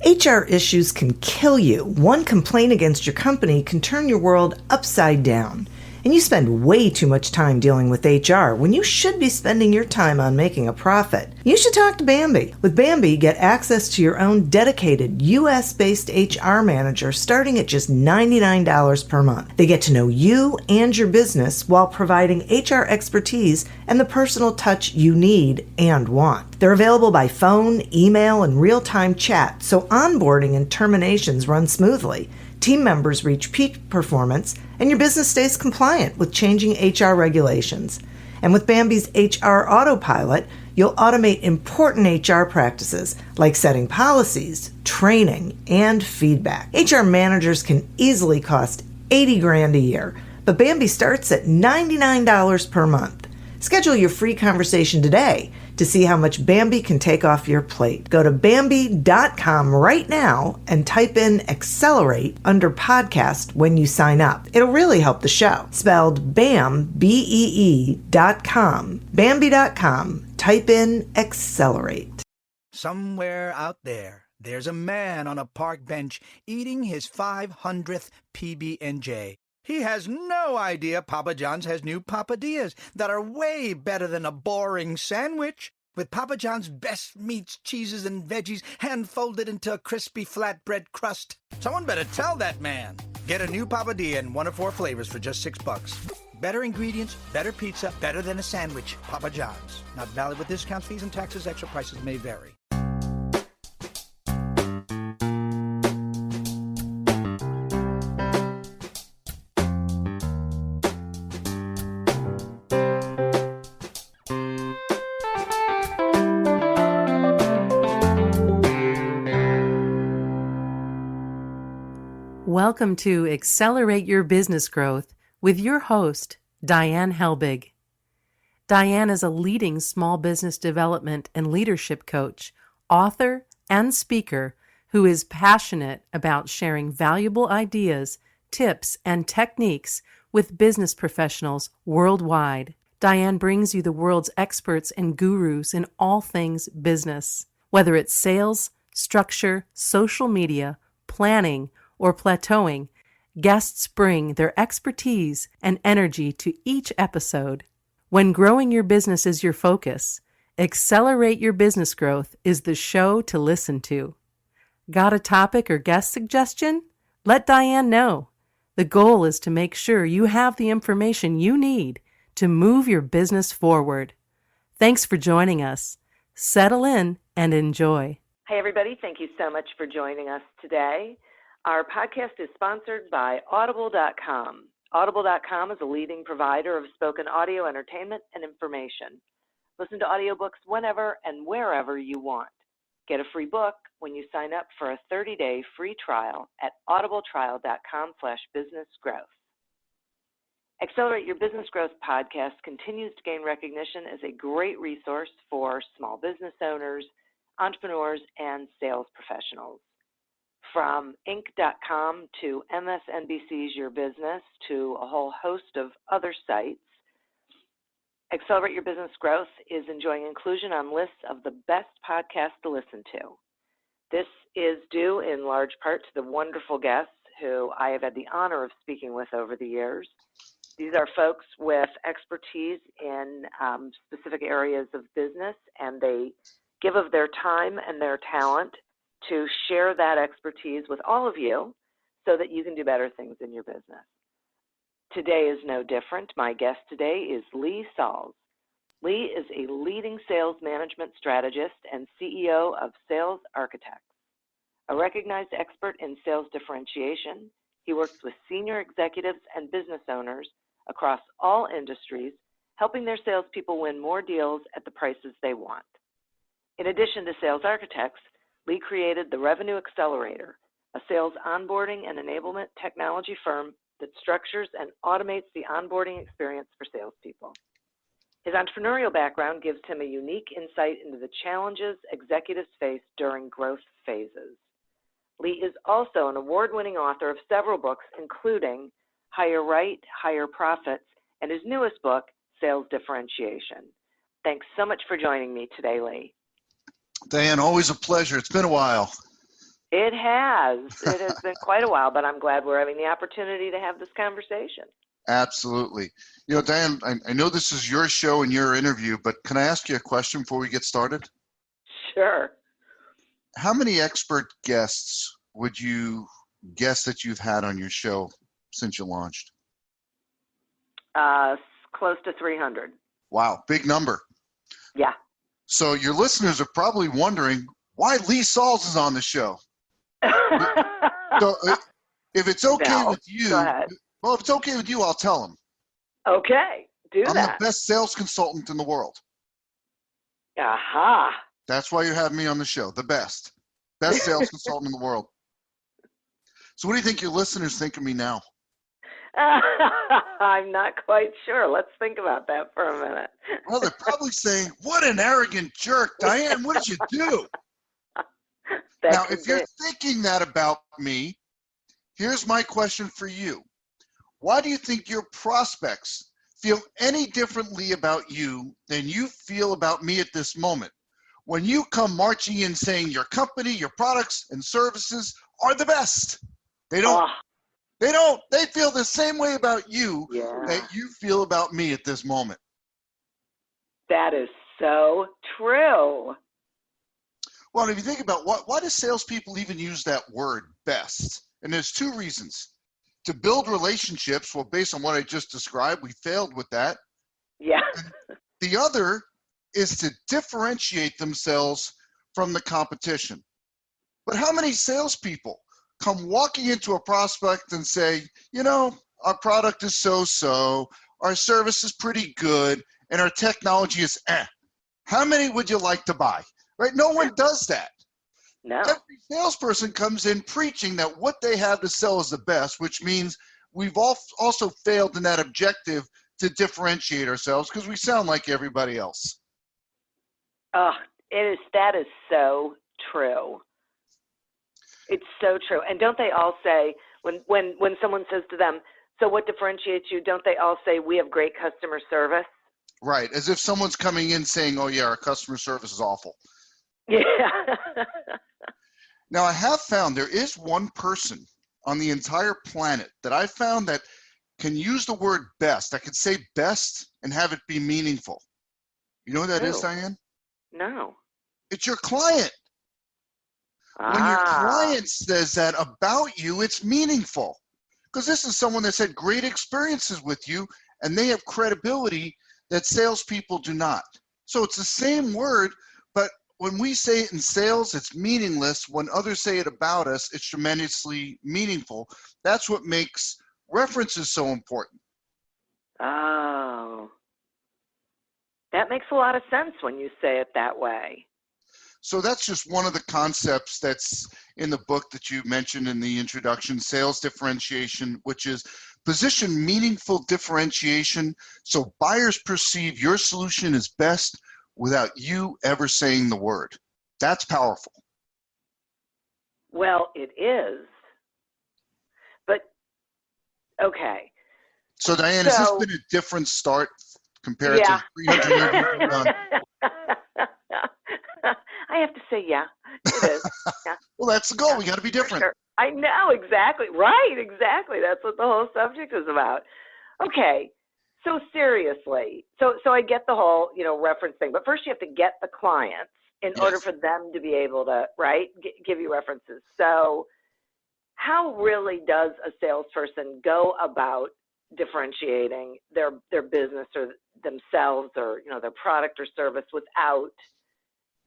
HR issues can kill you. One complaint against your company can turn your world upside down. And you spend way too much time dealing with HR when you should be spending your time on making a profit. You should talk to Bambi. With Bambi, get access to your own dedicated US-based HR manager starting at just $99 per month. They get to know you and your business while providing HR expertise and the personal touch you need and want. They're available by phone, email, and real-time chat, so onboarding and terminations run smoothly. Team members reach peak performance, and your business stays compliant with changing HR regulations. And with Bambi's HR Autopilot, you'll automate important HR practices like setting policies, training, and feedback. HR managers can easily cost $80,000 a year, but Bambi starts at $99 per month. Schedule your free conversation today to see how much Bambi can take off your plate. Go to Bambi.com right now and type in Accelerate under podcast when you sign up. It'll really help the show. Spelled BAM, BEE.com. Bambi.com. Type in Accelerate. Somewhere out there, there's a man on a park bench eating his 500th PB&J. He has no idea Papa John's has new Papadillas that are way better than a boring sandwich. With Papa John's best meats, cheeses, and veggies hand-folded into a crispy flatbread crust. Someone better tell that man. Get a new Papadilla in one of 4 flavors for just $6. Better ingredients, better pizza, better than a sandwich. Papa John's. Not valid with discounts, fees, and taxes. Extra prices may vary. Welcome to Accelerate Your Business Growth with your host, Diane Helbig. Diane is a leading small business development and leadership coach, author, and speaker who is passionate about sharing valuable ideas, tips, and techniques with business professionals worldwide. Diane brings you the world's experts and gurus in all things business. Whether it's sales, structure, social media, planning, or plateauing, guests bring their expertise and energy to each episode. When growing your business is your focus, Accelerate Your Business Growth is the show to listen to. Got a topic or guest suggestion? Let Diane know. The goal is to make sure you have the information you need to move your business forward. Thanks for joining us. Settle in and enjoy. Hey, everybody. Thank you so much for joining us today. Our podcast is sponsored by Audible.com. Audible.com is a leading provider of spoken audio entertainment and information. Listen to audiobooks whenever and wherever you want. Get a free book when you sign up for a 30-day free trial at audibletrial.com/businessgrowth. Accelerate Your Business Growth podcast continues to gain recognition as a great resource for small business owners, entrepreneurs, and sales professionals. From Inc.com to MSNBC's Your Business to a whole host of other sites, Accelerate Your Business Growth is enjoying inclusion on lists of the best podcasts to listen to. This is due in large part to the wonderful guests who I have had the honor of speaking with over the years. These are folks with expertise in specific areas of business, and they give of their time and their talent to share that expertise with all of you so that you can do better things in your business. Today is no different. My guest today is Lee Salz. Lee is a leading sales management strategist and CEO of Sales Architects. A recognized expert in sales differentiation, he works with senior executives and business owners across all industries, helping their salespeople win more deals at the prices they want. In addition to Sales Architects, Lee created the Revenue Accelerator, a sales onboarding and enablement technology firm that structures and automates the onboarding experience for salespeople. His entrepreneurial background gives him a unique insight into the challenges executives face during growth phases. Lee is also an award-winning author of several books, including Hire Right, Higher Profits, and his newest book, Sales Differentiation. Thanks so much for joining me today, Lee. Diane, always a pleasure. It's been a while. It has. It has been quite a while, but I'm glad we're having the opportunity to have this conversation. Absolutely. Diane, I know this is your show and your interview, but can I ask you a question before we get started? Sure. How many expert guests would you guess that you've had on your show since you launched? Close to 300. Wow, big number. Yeah. So your listeners are probably wondering why Lee Salz is on the show. So if it's okay with you, go ahead. well, if it's okay with you, I'll tell them. Okay, I'm that. the best sales consultant in the world. Aha. That's why you have me on the show, the best sales consultant in the world. So what do you think your listeners think of me now? I'm not quite sure. Let's think about that for a minute. Well, they're probably saying, what an arrogant jerk. Diane, what did you do? Now, if you're thinking that about me, here's my question for you. Why do you think your prospects feel any differently about you than you feel about me at this moment? When you come marching in saying your company, your products and services are the best. They don't. They feel the same way about you that you feel about me at this moment. That is so true. Well, if you think about why do salespeople even use that word best? And there's two reasons. To build relationships, well, based on what I just described, we failed with that. Yeah. And the other is to differentiate themselves from the competition. But how many salespeople come walking into a prospect and say, our product is so-so, our service is pretty good, and our technology is How many would you like to buy? Right? No one does that. No. Every salesperson comes in preaching that what they have to sell is the best, which means we've also failed in that objective to differentiate ourselves because we sound like everybody else. That is so true. It's so true. And don't they all say, when someone says to them, so what differentiates you, don't they all say, we have great customer service? Right, as if someone's coming in saying, oh yeah, our customer service is awful. Yeah. Now, I have found there is one person on the entire planet that I found that can use the word best. I could say best and have it be meaningful. You know who that is, Diane? No. It's your client. When your client says that about you, it's meaningful. Because this is someone that's had great experiences with you, and they have credibility that salespeople do not. So it's the same word, but when we say it in sales, it's meaningless. When others say it about us, it's tremendously meaningful. That's what makes references so important. Oh. That makes a lot of sense when you say it that way. So that's just one of the concepts that's in the book that you mentioned in the introduction, Sales Differentiation, which is position meaningful differentiation so buyers perceive your solution is best without you ever saying the word. That's powerful. Well, it is. But, okay. So Diane, has this been a different start compared to 300 years ago? I have to say, yeah, it is. Yeah. Well, that's the goal. We got to be different. Sure. I know, exactly. Right, exactly. That's what the whole subject is about. Okay, so seriously, so I get the whole, reference thing, but first you have to get the clients in order for them to be able to, right, give you references. So how really does a salesperson go about differentiating their business or themselves or, their product or service without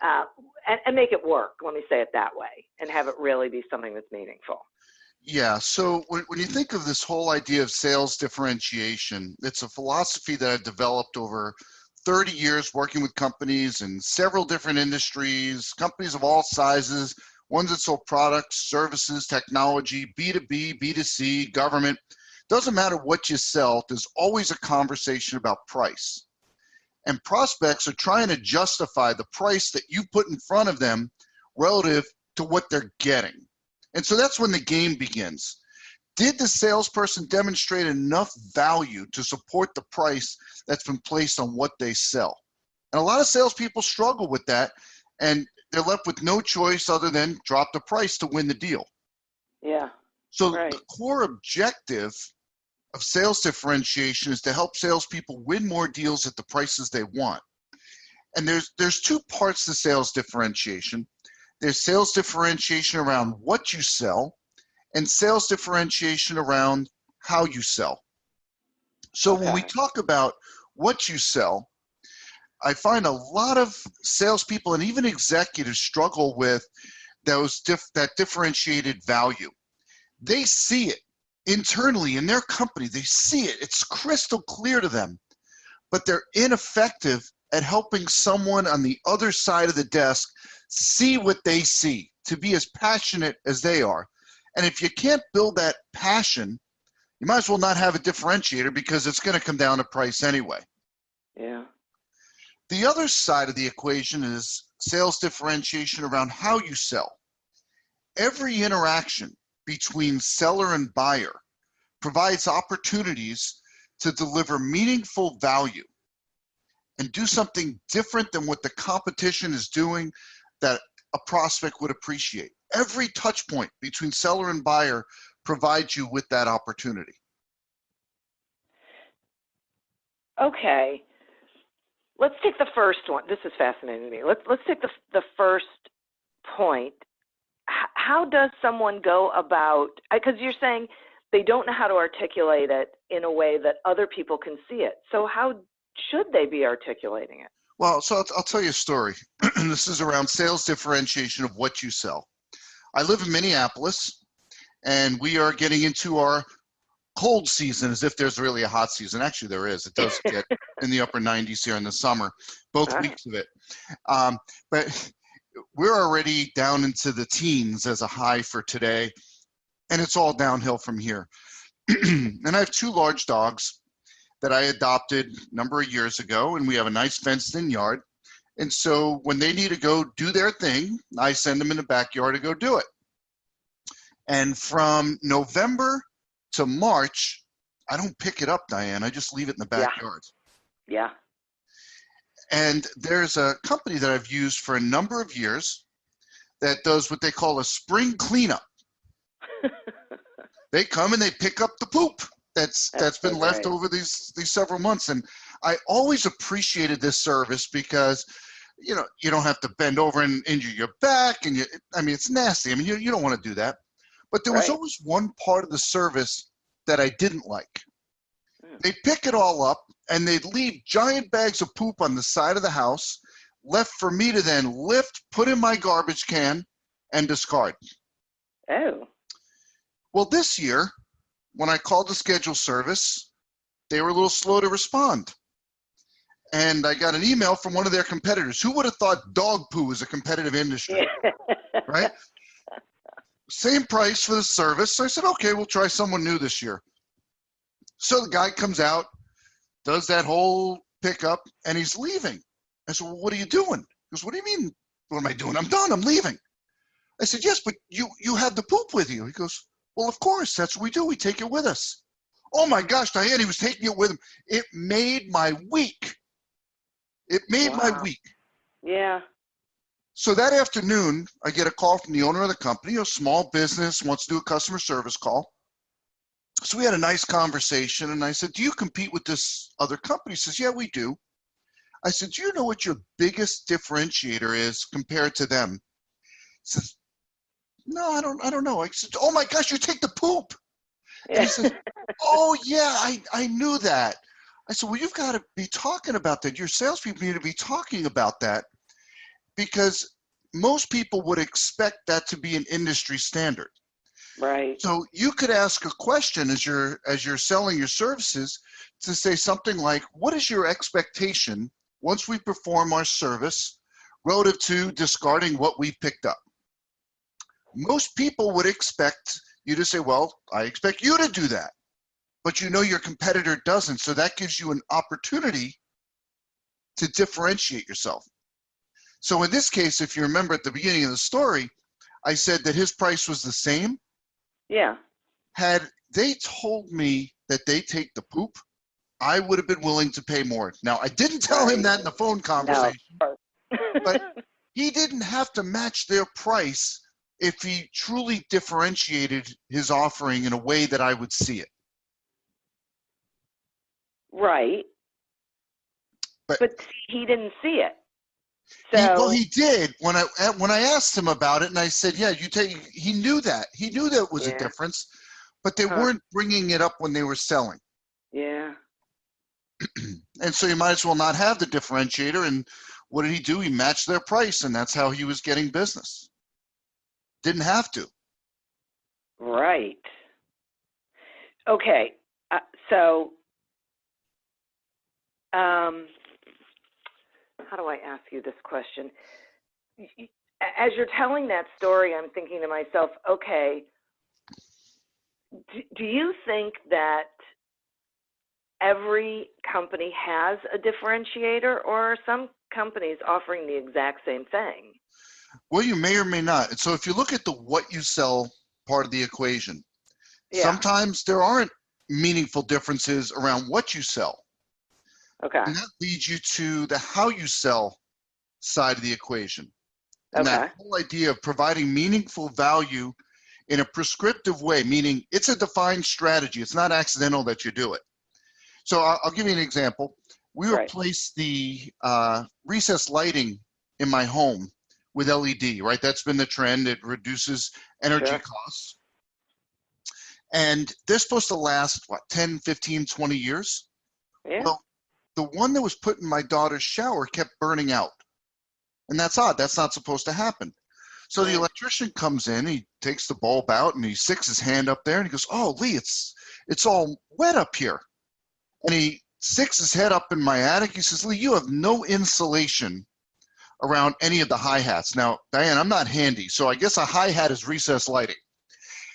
and make it work, let me say it that way, and have it really be something that's meaningful? Yeah, so when you think of this whole idea of sales differentiation, it's a philosophy that I've developed over 30 years working with companies in several different industries, companies of all sizes, ones that sell products, services, technology, B2B, B2C, government. Doesn't matter what you sell, there's always a conversation about price. And prospects are trying to justify the price that you put in front of them relative to what they're getting. And so that's when the game begins. Did the salesperson demonstrate enough value to support the price that's been placed on what they sell? And a lot of salespeople struggle with that. And they're left with no choice other than drop the price to win the deal. Yeah. So Right. the core objective of sales differentiation is to help salespeople win more deals at the prices they want. And there's two parts to sales differentiation. There's sales differentiation around what you sell and sales differentiation around how you sell. So when we Okay. talk about what you sell, I find a lot of salespeople and even executives struggle with that differentiated value. They see it internally in their company. They see it. It's crystal clear to them, but they're ineffective at helping someone on the other side of the desk see what they see, to be as passionate as they are. And if you can't build that passion, you might as well not have a differentiator, because it's going to come down to price anyway. Yeah. The other side of the equation is sales differentiation around how you sell. Every interaction between seller and buyer provides opportunities to deliver meaningful value and do something different than what the competition is doing that a prospect would appreciate. Every touch point between seller and buyer provides you with that opportunity. Okay. Let's take the first one. This is fascinating to me. Let's take the first point. How does someone go about, because you're saying they don't know how to articulate it in a way that other people can see it. So how should they be articulating it? Well, so I'll tell you a story. This is around sales differentiation of what you sell. I live in Minneapolis, and we are getting into our cold season, as if there's really a hot season. Actually, there is. It does get in the upper 90s here in the summer, both weeks of it. But we're already down into the teens as a high for today, and it's all downhill from here. And I have two large dogs that I adopted a number of years ago, and we have a nice fenced-in yard. And so when they need to go do their thing, I send them in the backyard to go do it. And from November to March, I don't pick it up, Diane. I just leave it in the backyard. Yeah. And there's a company that I've used for a number of years that does what they call a spring cleanup. They come and they pick up the poop that's been left over these several months. And I always appreciated this service because, you know, you don't have to bend over and injure your back. And it's nasty. I mean, you don't want to do that. But there was always one part of the service that I didn't like. They'd pick it all up and they'd leave giant bags of poop on the side of the house, left for me to then lift, put in my garbage can, and discard. Oh. Well, this year, when I called to schedule service, they were a little slow to respond. And I got an email from one of their competitors. Who would have thought dog poo was a competitive industry, right? Same price for the service. So I said, okay, we'll try someone new this year. So the guy comes out, does that whole pickup, and he's leaving. I said, well, what are you doing? He goes, what do you mean, what am I doing? I'm done, I'm leaving. I said, yes, but you have the poop with you. He goes, well, of course, that's what we do. We take it with us. Oh my gosh, Diane, he was taking it with him. It made my week. It made my week. Yeah. So that afternoon, I get a call from the owner of the company, a small business, wants to do a customer service call. So we had a nice conversation, and I said, do you compete with this other company? He says, yeah, we do. I said, do you know what your biggest differentiator is compared to them? He says, no, I don't know. I said, oh my gosh, you take the poop. And he says, oh yeah, I knew that. I said, well, you've got to be talking about that. Your salespeople need to be talking about that, because most people would expect that to be an industry standard. Right. So you could ask a question as you're selling your services to say something like, what is your expectation once we perform our service relative to discarding what we picked up? Most people would expect you to say, well, I expect you to do that. But you know your competitor doesn't. So that gives you an opportunity to differentiate yourself. So in this case, if you remember at the beginning of the story, I said that his price was the same. Yeah. Had they told me that they take the poop, I would have been willing to pay more. Now, I didn't tell him that in the phone conversation, No. but He didn't have to match their price if he truly differentiated his offering in a way that I would see it. Right. But he didn't see it. So he did when I asked him about it, and I said, "Yeah, he knew that. He knew there was a difference, but they weren't bringing it up when they were selling." Yeah. And so you might as well not have the differentiator. And what did he do? He matched their price, and that's how he was getting business. Didn't have to. Right. Okay. So, how do I ask you this question? As you're telling that story, I'm thinking to myself, okay, do you think that every company has a differentiator, or are some companies offering the exact same thing? Well, you may or may not. And so if you look at the what you sell part of the equation, sometimes there aren't meaningful differences around what you sell. Okay. And that leads you to the how you sell side of the equation. And that whole idea of providing meaningful value in a prescriptive way, meaning it's a defined strategy. It's not accidental that you do it. So I'll give you an example. We replaced the recessed lighting in my home with LED, right? That's been the trend. It reduces energy costs. And they're supposed to last, 10, 15, 20 years? Yeah. Well, the one that was put in my daughter's shower kept burning out. And that's odd. That's not supposed to happen. So the electrician comes in, he takes the bulb out, and he sticks his hand up there, and he goes, "Oh, Lee, it's all wet up here." And he sticks his head up in my attic. He says, "Lee, you have no insulation around any of the hi-hats." Now, Diane, I'm not handy, so I guess a hi-hat is recessed lighting.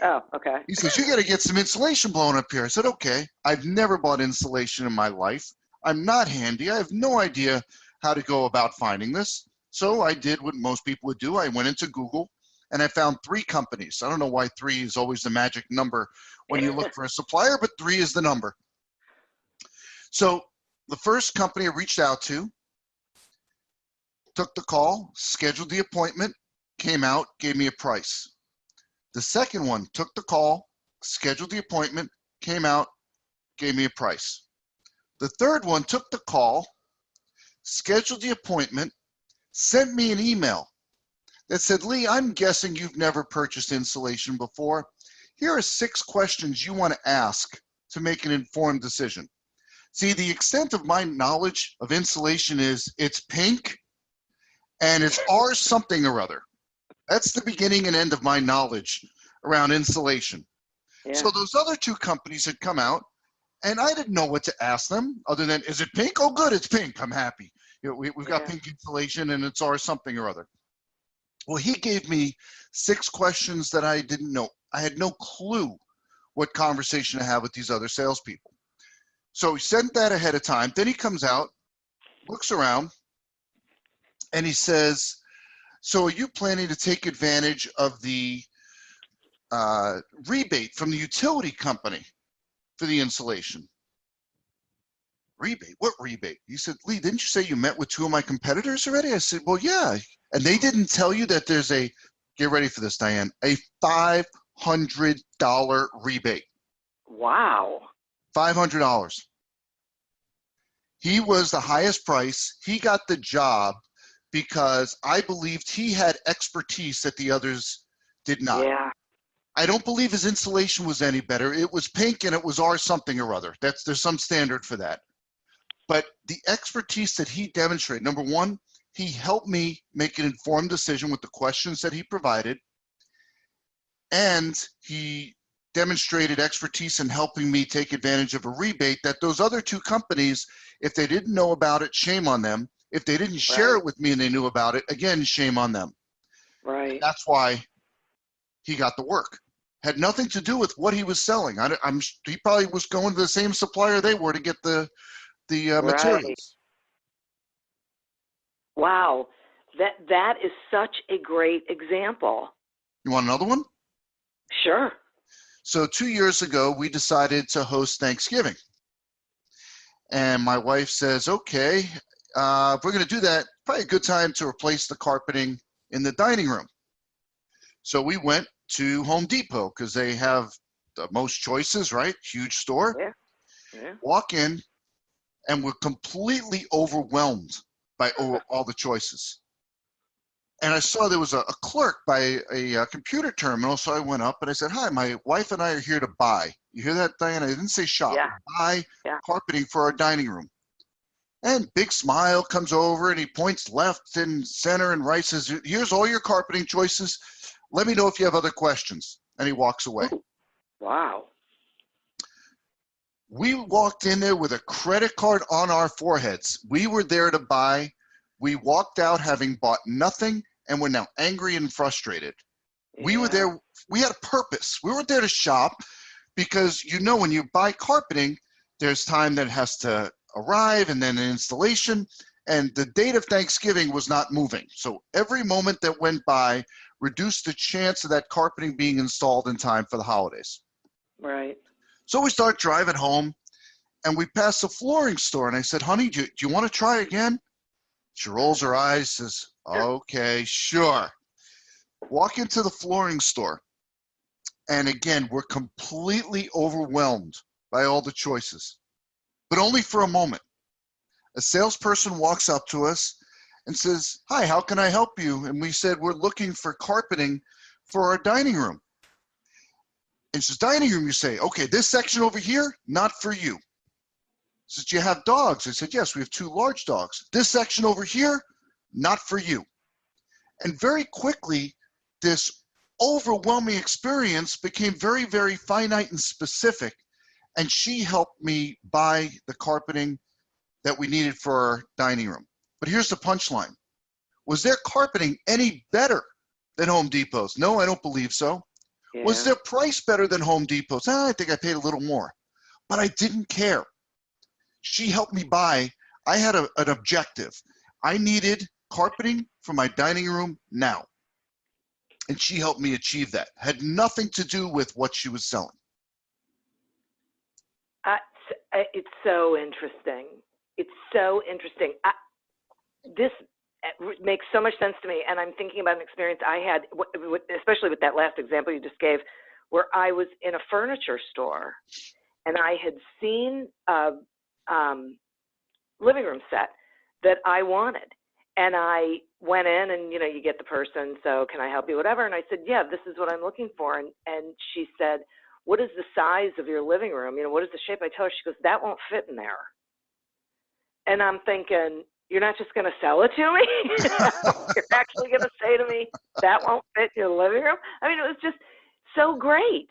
Oh, okay. He says, "You got to get some insulation blown up here." I said, "Okay." I've never bought insulation in my life. I'm not handy. I have no idea how to go about finding this. So I did what most people would do. I went into Google and I found 3 companies. I don't know why 3 is always the magic number when you look for a supplier, but 3 is the number. So the first company I reached out to, took the call, scheduled the appointment, came out, gave me a price. The second one took the call, scheduled the appointment, came out, gave me a price. The third one took the call, scheduled the appointment, sent me an email that said, "Lee, I'm guessing you've never purchased insulation before. Here are 6 questions you want to ask to make an informed decision." See, the extent of my knowledge of insulation is it's pink and it's R something or other. That's the beginning and end of my knowledge around insulation. Yeah. So those other 2 companies had come out, and I didn't know what to ask them other than, "Is it pink? Oh, good, it's pink. I'm happy. You know, we've got pink insulation and it's R something or other." Well, he gave me 6 questions that I didn't know. I had no clue what conversation to have with these other salespeople. So he sent that ahead of time. Then he comes out, looks around, and he says, "So are you planning to take advantage of the rebate from the utility company for the insulation?" "Rebate? What rebate?" He said, "Lee, didn't you say you met with 2 of my competitors already?" I said, "Well, yeah." And they didn't tell you that there's a, get ready for this, Diane, a $500 rebate. Wow. $500. He was the highest price. He got the job because I believed he had expertise that the others did not. Yeah. I don't believe his insulation was any better. It was pink and it was R something or other. There's some standard for that. But the expertise that he demonstrated, number one, he helped me make an informed decision with the questions that he provided. And he demonstrated expertise in helping me take advantage of a rebate that those other 2 companies, if they didn't know about it, shame on them. If they didn't share it with me and they knew about it, again, shame on them. Right. And that's why he got the work. Had nothing to do with what he was selling. He probably was going to the same supplier they were to get the materials. Wow. That is such a great example. You want another one? Sure. So 2 years ago, we decided to host Thanksgiving. And my wife says, "Okay, if we're going to do that, probably a good time to replace the carpeting in the dining room. So we went to Home Depot because they have the most choices, right? Huge store. Yeah. Yeah. Walk in, and we're completely overwhelmed by all the choices. And I saw there was a clerk by a computer terminal, so I went up and I said, "Hi, my wife and I are here to buy." You hear that, Diane? I didn't say shop. Yeah. Buy Yeah. carpeting for our dining room. And big smile comes over and he points left and center and right, says, "Here's all your carpeting choices. Let me know if you have other questions." And he walks away. Ooh. Wow. We walked in there with a credit card on our foreheads. We were there to buy. We walked out having bought nothing, and we're now angry and frustrated. Yeah. We were there. We had a purpose. We weren't there to shop because, when you buy carpeting, there's time that has to arrive and then an installation. And the date of Thanksgiving was not moving. So every moment that went by reduced the chance of that carpeting being installed in time for the holidays. Right. So we start driving home, and we pass the flooring store. And I said, "Honey, do you want to try again?" She rolls her eyes, says, "Okay, sure." Walk into the flooring store. And again, we're completely overwhelmed by all the choices, but only for a moment. A salesperson walks up to us and says, "Hi, how can I help you?" And we said, "We're looking for carpeting for our dining room." And she says, "Dining room," you say, "Okay, this section over here, not for you." She says, "Do you have dogs?" I said, "Yes, we have 2 large dogs." "This section over here, not for you." And very quickly, this overwhelming experience became very, very finite and specific. And she helped me buy the carpeting that we needed for our dining room. But here's the punchline. Was their carpeting any better than Home Depot's? No, I don't believe so. Yeah. Was their price better than Home Depot's? I think I paid a little more. But I didn't care. She helped me buy. I had an objective. I needed carpeting for my dining room now. And she helped me achieve that. Had nothing to do with what she was selling. It's so interesting. It's so interesting. This makes so much sense to me. And I'm thinking about an experience I had, especially with that last example you just gave, where I was in a furniture store and I had seen a living room set that I wanted. And I went in and, you get the person, "So can I help you?" Whatever. And I said, "Yeah, this is what I'm looking for." And she said, "What is the size of your living room? What is the shape?" I tell her, she goes, "That won't fit in there." And I'm thinking, you're not just going to sell it to me? You're actually going to say to me, "That won't fit your living room"? I mean, it was just so great.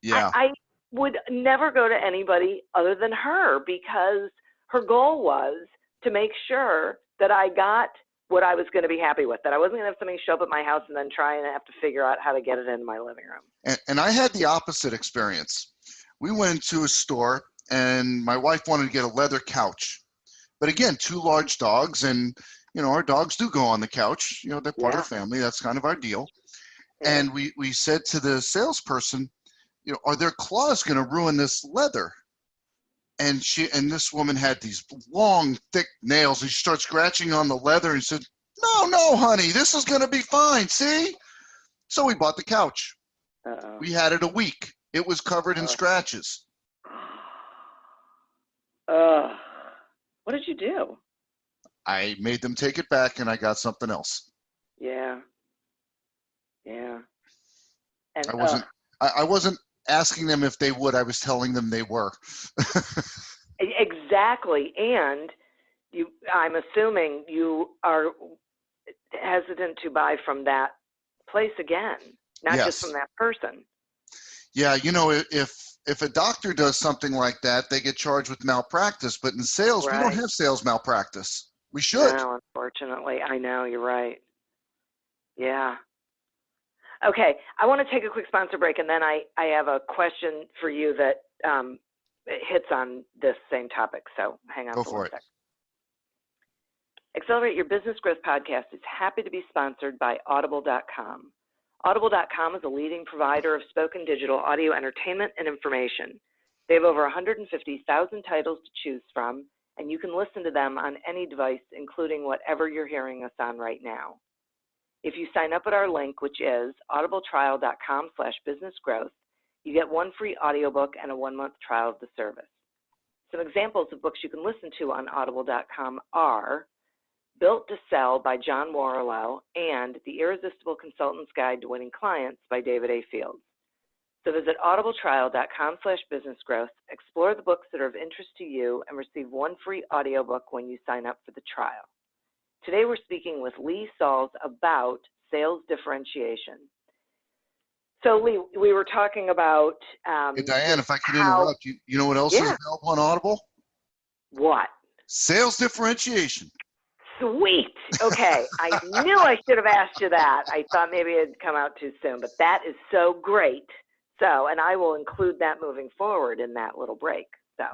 Yeah. I would never go to anybody other than her because her goal was to make sure that I got what I was going to be happy with, that I wasn't going to have somebody show up at my house and then try and have to figure out how to get it in my living room. And I had the opposite experience. We went into a store and my wife wanted to get a leather couch. But again, 2 large dogs, and our dogs do go on the couch. They're part of the family. That's kind of our deal. Yeah. And we said to the salesperson, "Are their claws going to ruin this leather?" And this woman had these long, thick nails, and she started scratching on the leather and said, No, honey, this is going to be fine. See?" So we bought the couch. Uh-oh. We had it a week. It was covered in scratches. What did you do? I made them take it back, and I got something else. Yeah. Yeah. And I wasn't asking them if they would. I was telling them they were. Exactly. And I'm assuming you are hesitant to buy from that place again, not just from that person. Yeah, if a doctor does something like that, they get charged with malpractice. But in sales, we don't have sales malpractice. We should. No, unfortunately. I know, you're right. Yeah. Okay, I want to take a quick sponsor break, and then I have a question for you that hits on this same topic. So hang on for 1 second. Accelerate Your Business Growth podcast is happy to be sponsored by Audible.com. Audible.com is a leading provider of spoken digital audio entertainment and information. They have over 150,000 titles to choose from and you can listen to them on any device, including whatever you're hearing us on right now. If you sign up at our link, which is audibletrial.com/businessgrowth, you get one free audiobook and a 1-month trial of the service. Some examples of books you can listen to on audible.com are Built to Sell by John Warrillow and The Irresistible Consultant's Guide to Winning Clients by David A. Fields. So visit audibletrial.com/businessgrowth, explore the books that are of interest to you, and receive one free audiobook when you sign up for the trial. Today we're speaking with Lee Salz about sales differentiation. So Lee, we were talking about Hey, Diane, if I could interrupt, you know what else is available on Audible? What? Sales Differentiation. Sweet. Okay. I knew I should have asked you that. I thought maybe it had come out too soon, but that is so great. So, and I will include that moving forward in that little break. So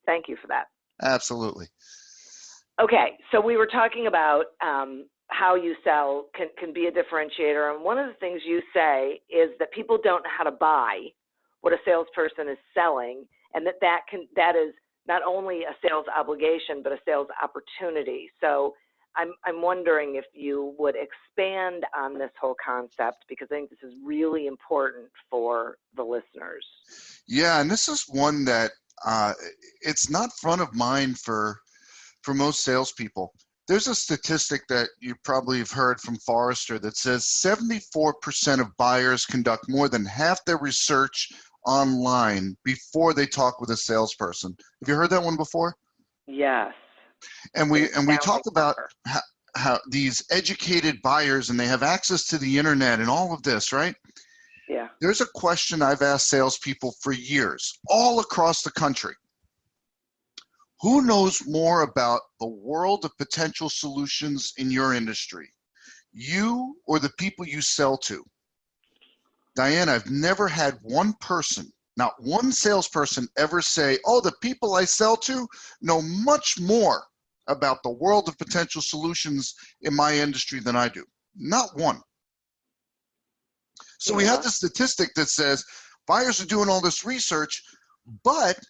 thank you for that. Absolutely. Okay. So we were talking about how you sell can be a differentiator. And one of the things you say is that people don't know how to buy what a salesperson is selling, and that is not only a sales obligation, but a sales opportunity. So I'm wondering if you would expand on this whole concept, because I think this is really important for the listeners. Yeah, and this is one that it's not front of mind for most salespeople. There's a statistic that you probably have heard from Forrester that says 74% of buyers conduct more than half their research online before they talk with a salesperson. Have you heard that one before? Yes. And we talk about how these educated buyers, and they have access to the internet and all of this, right? Yeah. There's a question I've asked salespeople for years, all across the country. Who knows more about the world of potential solutions in your industry? You or the people you sell to? Diane, I've never had one person, not one salesperson, ever say, oh, the people I sell to know much more about the world of potential solutions in my industry than I do. Not one. So we have the statistic that says buyers are doing all this research, but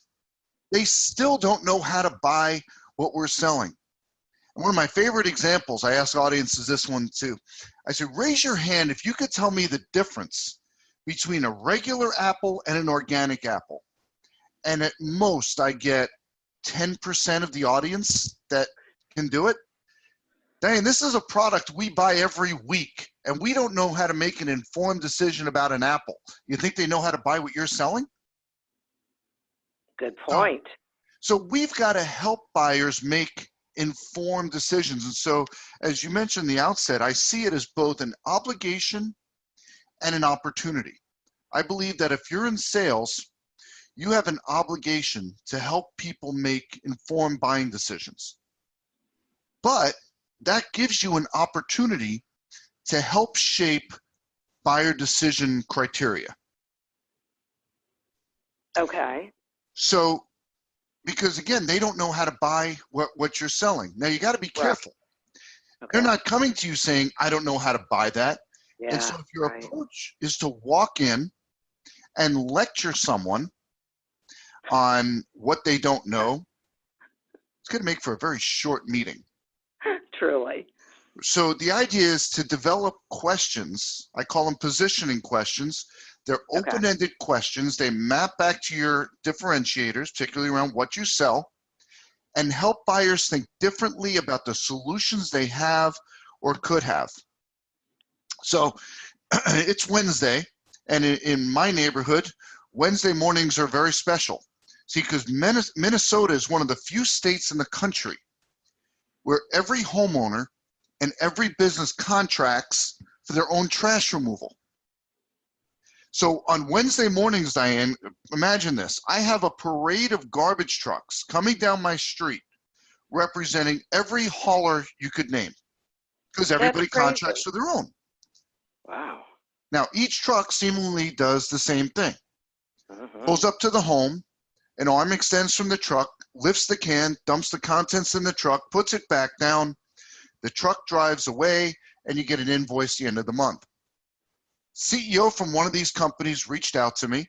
they still don't know how to buy what we're selling. And one of my favorite examples, I ask audiences this one too. I say, raise your hand if you could tell me the difference between a regular apple and an organic apple. And at most, I get 10% of the audience that can do it. Dang, this is a product we buy every week, and we don't know how to make an informed decision about an apple. You think they know how to buy what you're selling? Good point. So we've got to help buyers make informed decisions. And so, as you mentioned in the outset, I see it as both an obligation and an opportunity. I believe that if you're in sales, you have an obligation to help people make informed buying decisions. But that gives you an opportunity to help shape buyer decision criteria. Okay. So, because again, they don't know how to buy what you're selling. Now you got to be careful. Okay. They're not coming to you saying, I don't know how to buy that. Yeah, and so if your approach is to walk in and lecture someone on what they don't know, it's going to make for a very short meeting. Truly. So the idea is to develop questions. I call them positioning questions. They're open-ended questions. They map back to your differentiators, particularly around what you sell, and help buyers think differently about the solutions they have or could have. So it's Wednesday, and in my neighborhood, Wednesday mornings are very special. See, because Minnesota is one of the few states in the country where every homeowner and every business contracts for their own trash removal. So on Wednesday mornings, Diane, imagine this. I have a parade of garbage trucks coming down my street representing every hauler you could name, because everybody contracts for their own. Wow. Now, each truck seemingly does the same thing. Pulls up to the home, an arm extends from the truck, lifts the can, dumps the contents in the truck, puts it back down, the truck drives away, and you get an invoice at the end of the month. CEO from one of these companies reached out to me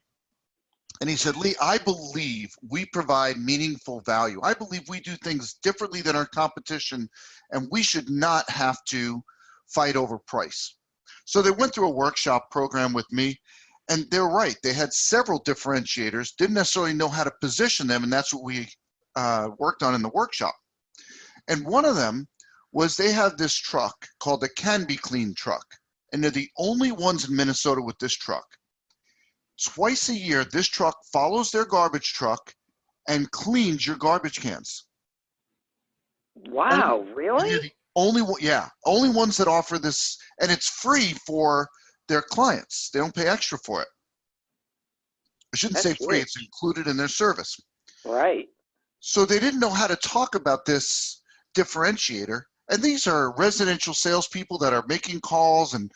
And he said, Lee, I believe we provide meaningful value. I believe we do things differently than our competition, and we should not have to fight over price. So they went through a workshop program with me, and they're right. They had several differentiators, didn't necessarily know how to position them, and that's what we worked on in the workshop. And one of them was they have this truck called the Can Be Clean truck, and they're the only ones in Minnesota with this truck. Twice a year, this truck follows their garbage truck and cleans your garbage cans. Wow, really? They're the only ones that offer this, and it's free for their clients. They don't pay extra for it. I shouldn't say free, it's included in their service. Right. So they didn't know how to talk about this differentiator, and these are residential salespeople that are making calls and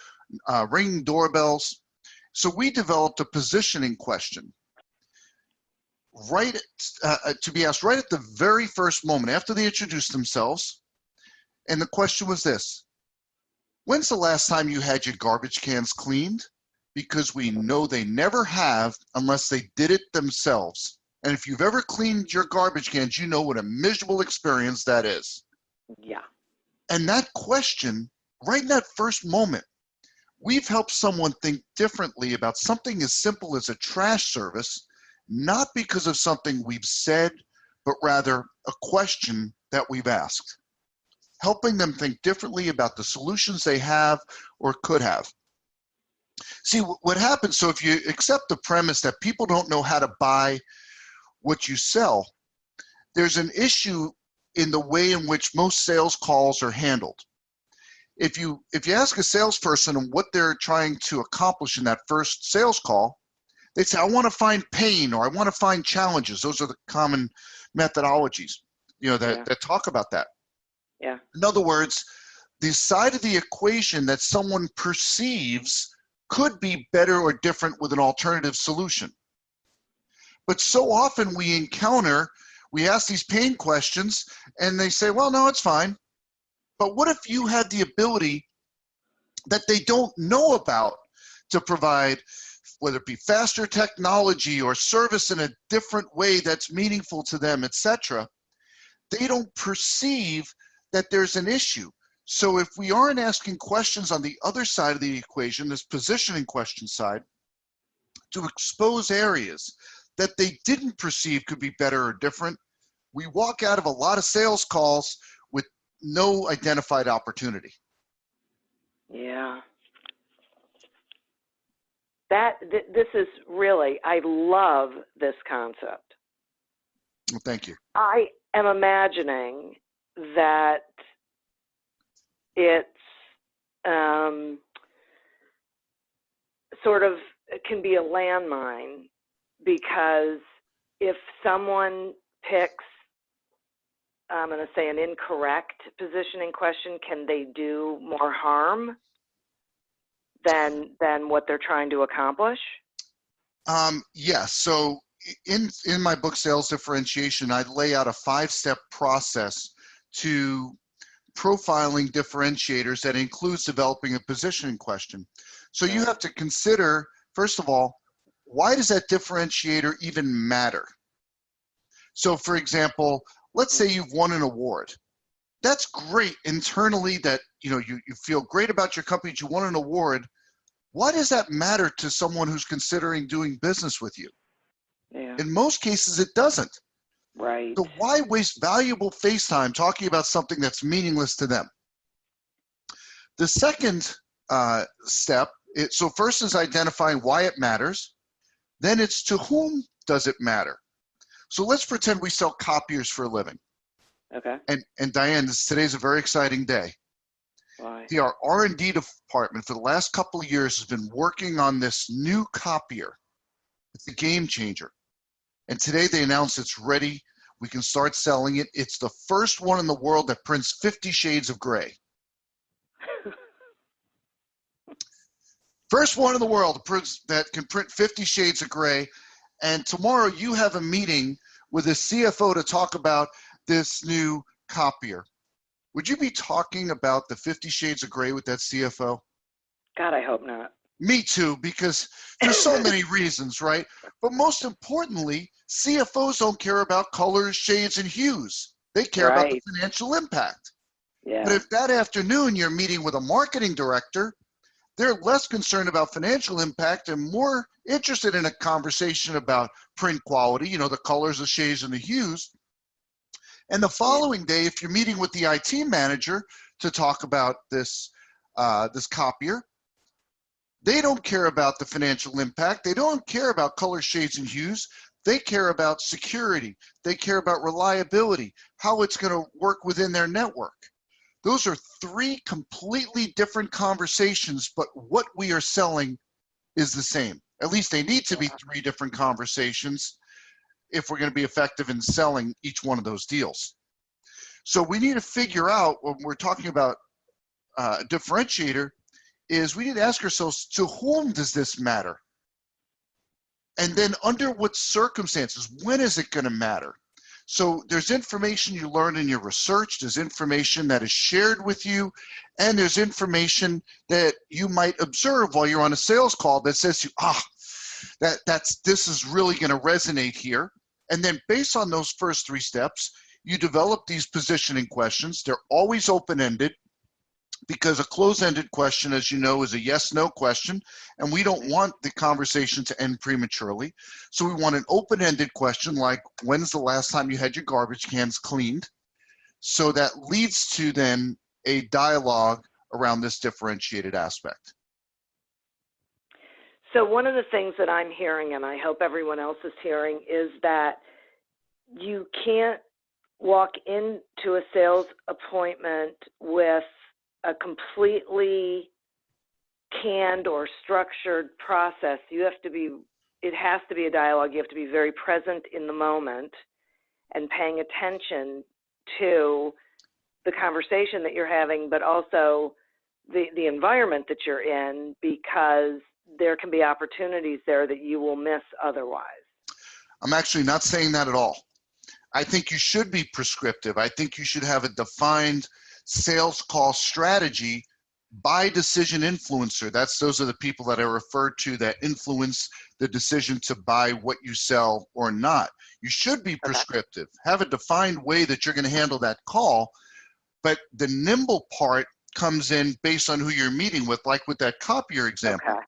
ringing doorbells. So we developed a positioning question, to be asked right at the very first moment after they introduced themselves. And the question was this: when's the last time you had your garbage cans cleaned? Because we know they never have unless they did it themselves. And if you've ever cleaned your garbage cans, you know what a miserable experience that is. Yeah. And that question, right in that first moment, we've helped someone think differently about something as simple as a trash service, not because of something we've said, but rather a question that we've asked, helping them think differently about the solutions they have or could have. See, what happens, so if you accept the premise that people don't know how to buy what you sell, there's an issue in the way in which most sales calls are handled. If you ask a salesperson what they're trying to accomplish in that first sales call, they say, I want to find pain, or I want to find challenges. Those are the common methodologies, that talk about that. Yeah. In other words, the side of the equation that someone perceives could be better or different with an alternative solution. But so often we ask these pain questions, and they say, well, no, it's fine. But what if you had the ability that they don't know about to provide, whether it be faster technology or service in a different way that's meaningful to them, etc.? They don't perceive that there's an issue. So if we aren't asking questions on the other side of the equation, this positioning question side, to expose areas that they didn't perceive could be better or different, we walk out of a lot of sales calls with no identified opportunity. Yeah. This is really, I love this concept. Well, thank you. I am imagining that it's sort of, it can be a landmine, because if someone picks, I'm going to say, an incorrect positioning question, can they do more harm than what they're trying to accomplish? Yes. So in my book, Sales Differentiation, I lay out a 5-step process to profiling differentiators that includes developing a positioning question. So you have to consider, first of all, why does that differentiator even matter? So for example, let's say you've won an award. That's great internally, that you feel great about your company that you won an award. Why does that matter to someone who's considering doing business with you? Yeah. In most cases, it doesn't. Right. So why waste valuable face time talking about something that's meaningless to them? The second step, so first is identifying why it matters. Then it's to whom does it matter? So let's pretend we sell copiers for a living. Okay. And Diane, today's a very exciting day. Why? See, our R&D department for the last couple of years has been working on this new copier. It's a game changer. And today they announced it's ready. We can start selling it. It's the first one in the world that prints 50 Shades of Gray. First one in the world that can print 50 Shades of Gray. And tomorrow you have a meeting with a CFO to talk about this new copier. Would you be talking about the 50 Shades of Gray with that CFO? God, I hope not. Me too, because there's so many reasons, right? But most importantly, CFOs don't care about colors, shades, and hues. They care about the Right. financial impact. But Yeah. if that afternoon you're meeting with a marketing director, they're less concerned about financial impact and more interested in a conversation about print quality, the colors, the shades, and the hues. And the following day, if you're meeting with the IT manager to talk about this copier, they don't care about the financial impact. They don't care about color, shades, and hues. They care about security. They care about reliability, how it's going to work within their network. Those are three completely different conversations, but what we are selling is the same. At least they need to be three different conversations if we're going to be effective in selling each one of those deals. So we need to figure out, when we're talking about a differentiator, is we need to ask ourselves, to whom does this matter? And then under what circumstances? When is it going to matter? So there's information you learn in your research, there's information that is shared with you, and there's information that you might observe while you're on a sales call that says to you, this is really going to resonate here. And then based on those first three steps, you develop these positioning questions. They're always open-ended, because a closed-ended question, as you know, is a yes-no question, and we don't want the conversation to end prematurely. So we want an open-ended question like, when's the last time you had your garbage cans cleaned? So that leads to then a dialogue around this differentiated aspect. So one of the things that I'm hearing, and I hope everyone else is hearing, is that you can't walk into a sales appointment with a completely canned or structured process. It has to be a dialogue. You have to be very present in the moment and paying attention to the conversation that you're having, but also the environment that you're in, because there can be opportunities there that you will miss otherwise. I'm actually not saying that at all. I think you should be prescriptive. I think you should have a defined sales call strategy by decision influencer. Those are the people that are referred to that influence the decision to buy what you sell or not. You should be prescriptive. Have a defined way that you're going to handle that call, but the nimble part comes in based on who you're meeting with, like with that copier example. Okay.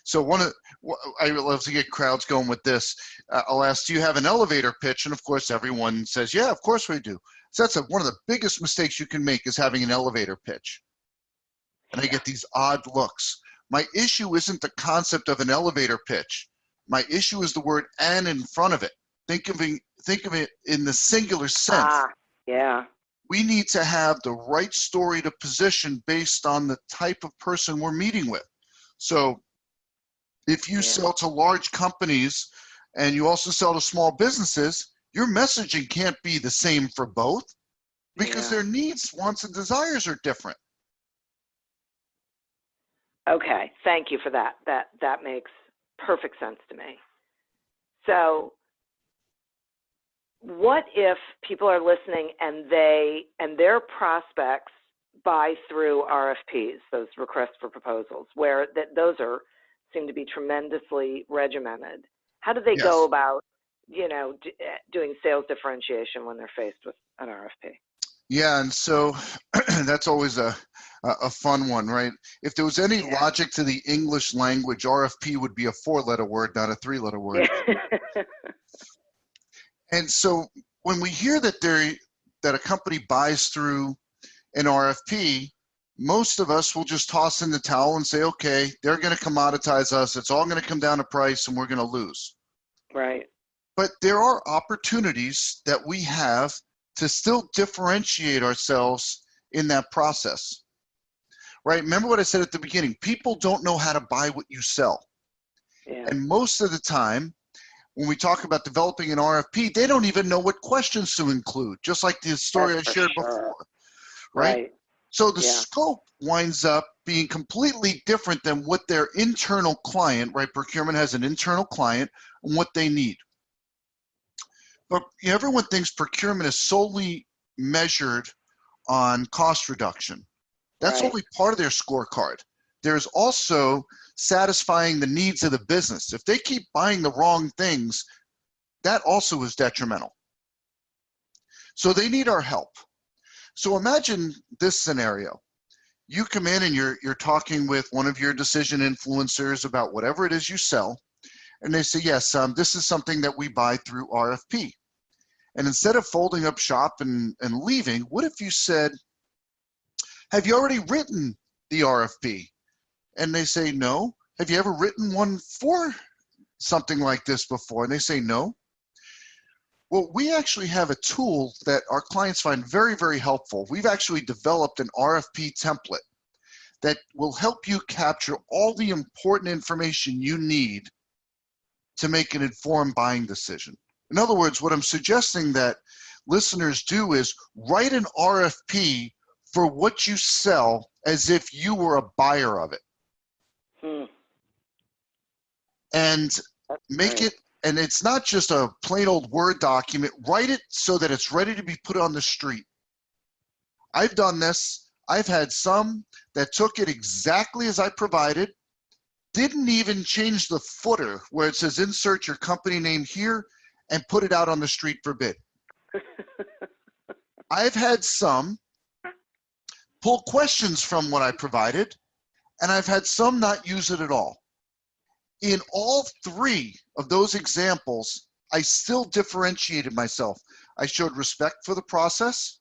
So I love to get crowds going with this. I'll ask, do you have an elevator pitch? And of course, everyone says, yeah, of course we do. So that's one of the biggest mistakes you can make, is having an elevator pitch. And I get these odd looks. My issue isn't the concept of an elevator pitch. My issue is the word "and" in front of it. Think of it in the singular sense. Yeah. We need to have the right story to position based on the type of person we're meeting with. So if you sell to large companies and you also sell to small businesses, your messaging can't be the same for both, because their needs, wants, and desires are different. Okay, thank you for that. That makes perfect sense to me. So what if people are listening and their prospects buy through RFPs, those requests for proposals, where those seem to be tremendously regimented? How do they go about, doing sales differentiation when they're faced with an RFP? Yeah, and so that's always a fun one, right? If there was any logic to the English language, RFP would be a 4-letter word, not a 3-letter word. And so when we hear that a company buys through an RFP, most of us will just toss in the towel and say, okay, they're going to commoditize us. It's all going to come down to price, and we're going to lose. Right. But there are opportunities that we have to still differentiate ourselves in that process, right? Remember what I said at the beginning, people don't know how to buy what you sell. Yeah. And most of the time, when we talk about developing an RFP, they don't even know what questions to include, just like the story I shared before, right? So the scope winds up being completely different than what their internal client, right? Procurement has an internal client and what they need. But everyone thinks procurement is solely measured on cost reduction. That's only part of their scorecard. there's also satisfying the needs of the business. If they keep buying the wrong things, that also is detrimental. So they need our help. So imagine this scenario. You come in and you're talking with one of your decision influencers about whatever it is you sell, and they say, yes, this is something that we buy through RFP. And instead of folding up shop and leaving, what if you said, have you already written the RFP? And they say, no. Have you ever written one for something like this before? And they say, no. Well, we actually have a tool that our clients find very, very helpful. We've actually developed an RFP template that will help you capture all the important information you need to make an informed buying decision. In other words, what I'm suggesting that listeners do is write an RFP for what you sell as if you were a buyer of it. And make it, and it's not just a plain old Word document. Write it so that it's ready to be put on the street. I've done this. I've had some that took it exactly as I provided, didn't even change the footer where it says insert your company name here, and put it out on the street for bid. I've had some pull questions from what I provided, and I've had some not use it at all. In all three of those examples, I still differentiated myself. I showed respect for the process.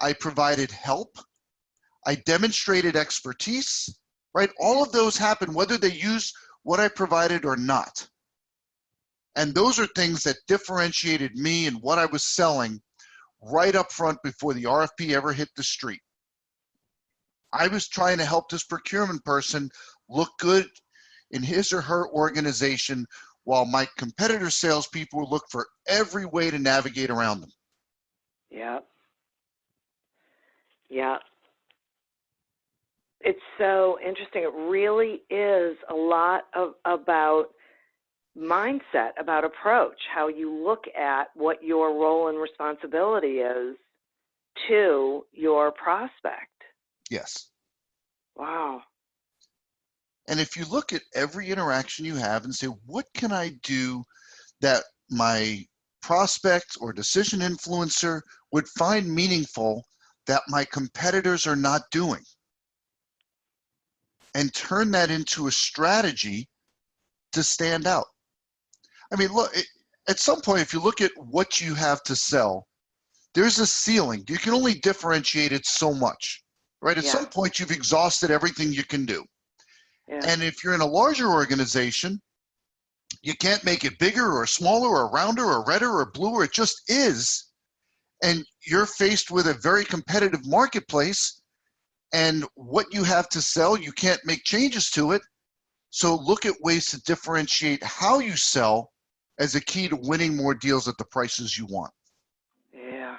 I provided help. I demonstrated expertise, right? All of those happen whether they use what I provided or not. And those are things that differentiated me and what I was selling right up front before the RFP ever hit the street. I was trying to help this procurement person look good in his or her organization while my competitor salespeople would look for every way to navigate around them. Yeah. Yeah. It's so interesting. It really is a lot about mindset, about approach, how you look at what your role and responsibility is to your prospect. Yes. Wow. And if you look at every interaction you have and say, what can I do that my prospect or decision influencer would find meaningful that my competitors are not doing? And turn that into a strategy to stand out. I mean, look, at some point, if you look at what you have to sell, there's a ceiling. You can only differentiate it so much, right? At some point, you've exhausted everything you can do. Yeah. And if you're in a larger organization, you can't make it bigger or smaller or rounder or redder or bluer. It just is. And you're faced with a very competitive marketplace, and what you have to sell, you can't make changes to it. So look at ways to differentiate how you sell as a key to winning more deals at the prices you want. Yeah.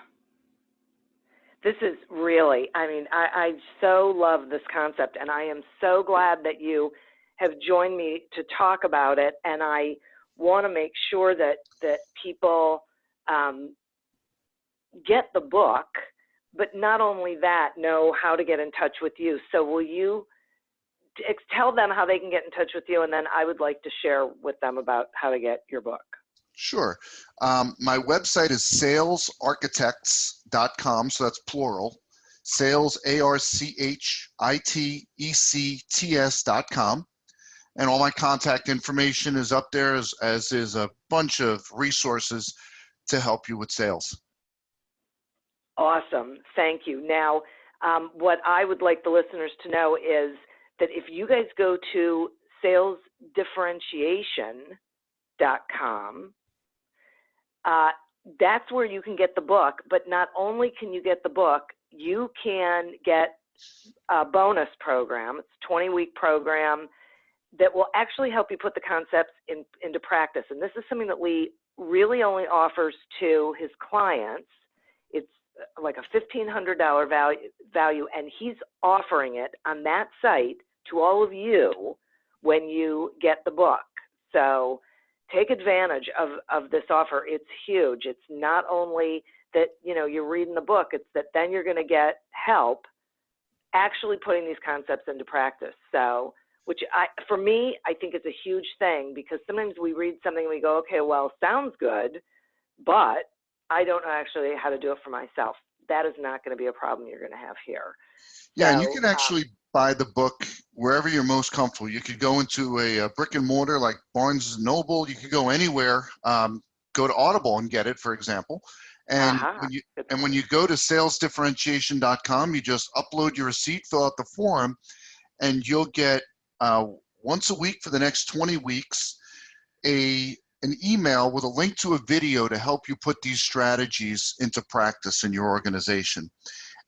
This is really, I mean, I so love this concept, and I am so glad that you have joined me to talk about it. And I want to make sure that people get the book, but not only that, know how to get in touch with you. So will you tell them how they can get in touch with you, and then I would like to share with them about how to get your book. Sure. My website is salesarchitects.com, so that's plural. Sales, ARCHITECTS.com. And all my contact information is up there, as is a bunch of resources to help you with sales. Awesome. Thank you. Now, what I would like the listeners to know is that if you guys go to salesdifferentiation.com, that's where you can get the book. But not only can you get the book, you can get a bonus program. It's a 20-week program that will actually help you put the concepts into practice. And this is something that Lee really only offers to his clients. It's like a $1,500 value, and he's offering it on that site to all of you when you get the book. So take advantage of this offer. It's huge. It's not only that, you know, you're reading the book, it's that then you're going to get help actually putting these concepts into practice. So, for me, I think it's a huge thing, because sometimes we read something and we go, okay, well, sounds good, but I don't know actually how to do it for myself. That is not going to be a problem you're going to have here. Yeah, and So, you can actually buy the book wherever you're most comfortable. You could go into a brick and mortar like Barnes & Noble. You could go anywhere. Go to Audible and get it, for example. And when you go to salesdifferentiation.com, you just upload your receipt, fill out the form, and you'll get once a week for the next 20 weeks an email with a link to a video to help you put these strategies into practice in your organization.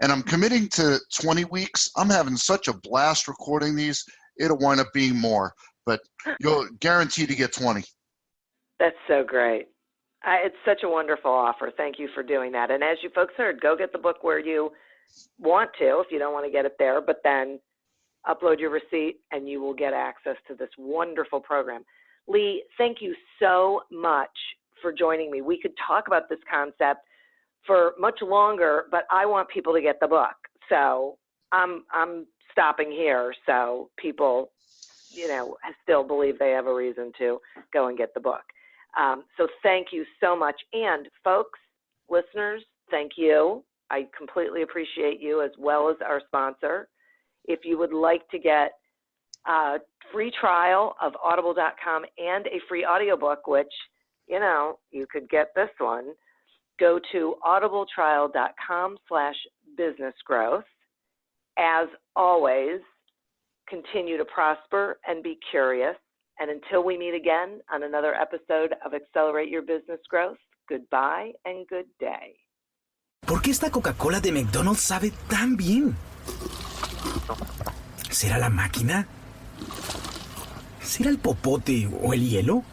And I'm committing to 20 weeks. I'm having such a blast recording these. It'll wind up being more, but you'll guarantee to get 20. That's so great. It's such a wonderful offer. Thank you for doing that. And as you folks heard, go get the book where you want to, if you don't want to get it there, but then upload your receipt and you will get access to this wonderful program. Lee, thank you so much for joining me. We could talk about this concept for much longer, but I want people to get the book. So I'm stopping here so people, still believe they have a reason to go and get the book. So thank you so much. And folks, listeners, thank you. I completely appreciate you, as well as our sponsor. If you would like to get a free trial of audible.com and a free audiobook, which, you could get this one, go to audibletrial.com/businessgrowth. As always, continue to prosper and be curious. And until we meet again on another episode of Accelerate Your Business Growth, goodbye and good day. ¿Por qué esta Coca-Cola de McDonald's sabe tan bien? ¿Será la máquina? ¿Será el popote o el hielo?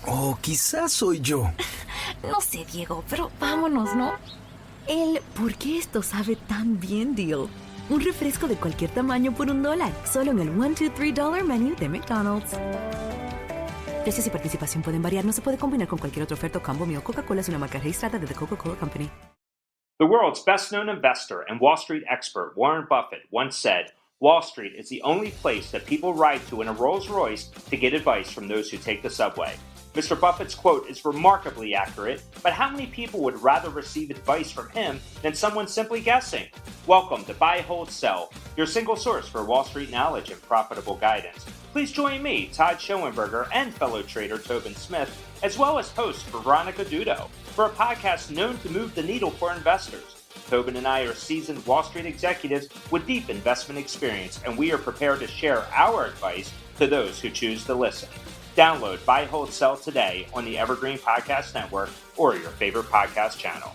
O quizás soy yo. No sé, Diego, pero vámonos, ¿no? El ¿por qué esto sabe tan bien deal? Un refresco de cualquier tamaño por $1, solo en el $1, $2, $3 menu de McDonald's. Precios y participación pueden variar, no se puede combinar con cualquier otra oferta o combo mío. Coca-Cola es una marca registrada de The Coca-Cola Company. The world's best-known investor and Wall Street expert Warren Buffett once said, "Wall Street is the only place that people ride to in a Rolls-Royce to get advice from those who take the subway." Mr. Buffett's quote is remarkably accurate, but how many people would rather receive advice from him than someone simply guessing? Welcome to Buy, Hold, Sell, your single source for Wall Street knowledge and profitable guidance. Please join me, Todd Schoenberger, and fellow trader Tobin Smith, as well as host Veronica Dudo, for a podcast known to move the needle for investors. Tobin and I are seasoned Wall Street executives with deep investment experience, and we are prepared to share our advice to those who choose to listen. Download Buy, Hold, Sell today on the Evergreen Podcast Network or your favorite podcast channel.